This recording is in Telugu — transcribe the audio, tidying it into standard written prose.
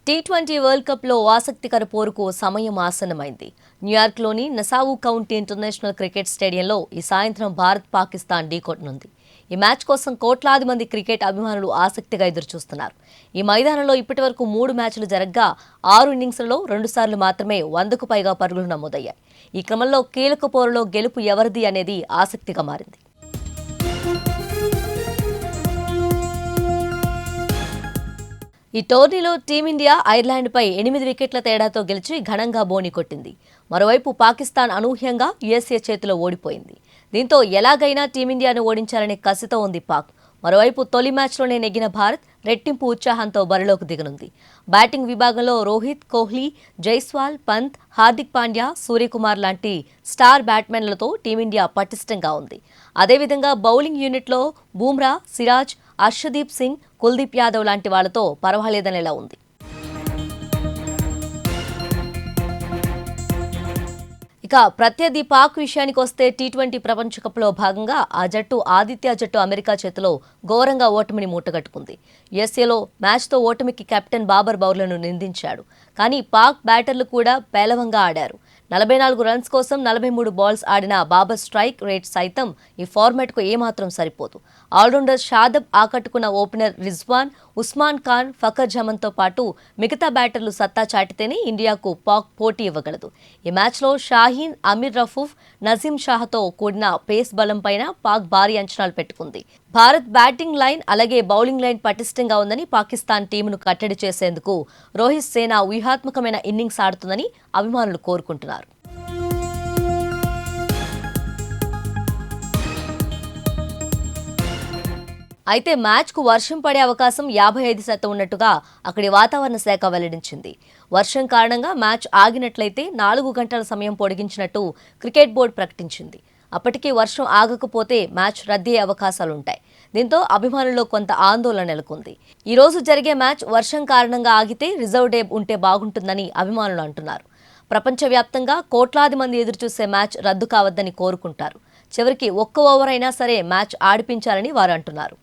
టీ20 వరల్డ్ కప్లో ఆసక్తికర పోరుకు సమయం ఆసన్నమైంది. న్యూయార్క్లోని నసావు కౌంటీ ఇంటర్నేషనల్ క్రికెట్ స్టేడియంలో ఈ సాయంత్రం భారత్ పాకిస్తాన్ ఢీకొట్టనుంది. ఈ మ్యాచ్ కోసం కోట్లాది మంది క్రికెట్ అభిమానులు ఆసక్తిగా ఎదురుచూస్తున్నారు. ఈ మైదానంలో ఇప్పటివరకు 3 మ్యాచ్లు జరగ్గా 6 ఇన్నింగ్స్లలో 2 సార్లు మాత్రమే 100కు పైగా పరుగులు నమోదయ్యాయి. ఈ క్రమంలో కీలక పోరులో గెలుపు ఎవరిది అనేది ఆసక్తిగా మారింది. ఈ టోర్నీలో టీమిండియా ఐర్లాండ్పై 8 వికెట్ల తేడాతో గెలిచి ఘనంగా బోణి కొట్టింది. మరోవైపు పాకిస్తాన్ అనూహ్యంగా యుఎస్ఏ చేతిలో ఓడిపోయింది. దీంతో ఎలాగైనా టీమిండియాను ఓడించాలనే కసితో ఉంది పాక్. మరోవైపు తొలి మ్యాచ్లోనే నెగ్గిన భారత్ రెట్టింపు ఉత్సాహంతో బరిలోకి దిగనుంది. బ్యాటింగ్ విభాగంలో రోహిత్, కోహ్లీ, జైస్వాల్, పంత్, హార్దిక్ పాండ్యా, సూర్యకుమార్ లాంటి స్టార్ బ్యాట్స్మెన్లతో టీమిండియా పటిష్టంగా ఉంది. అదేవిధంగా బౌలింగ్ యూనిట్లో బూమ్రా, సిరాజ్, అర్షదీప్ సింగ్, కుల్దీప్ యాదవ్ లాంటి వాళ్లతో పర్వాలేదనేలా ఉంది. ఇక ప్రత్యర్థి పాక్ విషయానికి వస్తే టీ20 ప్రపంచ కప్లో భాగంగా ఆ జట్టు ఆతిథ్య జట్టు అమెరికా చేతిలో ఘోరంగా ఓటమిని మూటగట్టుకుంది. యుఎస్ఏలో మ్యాచ్తో ఓటమికి కెప్టెన్ బాబర్ బౌలర్ను నిందించాడు. కానీ పాక్ బ్యాటర్లు కూడా పేలవంగా ఆడారు. 44 రన్స్ కోసం 43 బాల్స్ ఆడిన బాబర్ స్ట్రైక్ రేట్ సైతం ఈ ఫార్మాట్కు ఏమాత్రం సరిపోదు. ఆల్రౌండర్ షాదబ్ ఆకట్టుకున్న ఓపెనర్ రిజ్వాన్, ఉస్మాన్ ఖాన్, ఫఖర్ జమన్తో పాటు మిగతా బ్యాటర్లు సత్తా చాటితేనే ఇండియాకు పాక్ పోటీ ఇవ్వగలదు. ఈ మ్యాచ్లో షాహీన్, అమీర్ రఫూఫ్, నజీం షాహతో కూడిన పేస్ బలంపైన పాక్ భారీ అంచనాలు పెట్టుకుంది. భారత్ బ్యాటింగ్ లైన్ అలాగే బౌలింగ్ లైన్ పటిష్టంగా ఉందని పాకిస్తాన్ టీమును కట్టడి చేసేందుకు రోహిత్ సేన వ్యూహాత్మకమైన ఇన్నింగ్స్ ఆడుతుందని అభిమానులు కోరుకుంటున్నారు. అయితే మ్యాచ్కు వర్షం పడే అవకాశం 55% ఉన్నట్టుగా అక్కడి వాతావరణ శాఖ వెల్లడించింది. వర్షం కారణంగా మ్యాచ్ ఆగినట్లయితే 4 గంటల సమయం పొడిగించినట్టు క్రికెట్ బోర్డు ప్రకటించింది. అప్పటికీ వర్షం ఆగకపోతే మ్యాచ్ రద్దయ్యే అవకాశాలుంటాయి. దీంతో అభిమానుల్లో కొంత ఆందోళన నెలకొంది. ఈ రోజు జరిగే మ్యాచ్ వర్షం కారణంగా ఆగితే రిజర్వ్ డే ఉంటే బాగుంటుందని అభిమానులు అంటున్నారు. ప్రపంచవ్యాప్తంగా కోట్లాది మంది ఎదురుచూసే మ్యాచ్ రద్దు కావద్దని కోరుకుంటారు. చివరికి ఒక్క ఓవర్ అయినా సరే మ్యాచ్ ఆడిపించాలని వారు అంటున్నారు.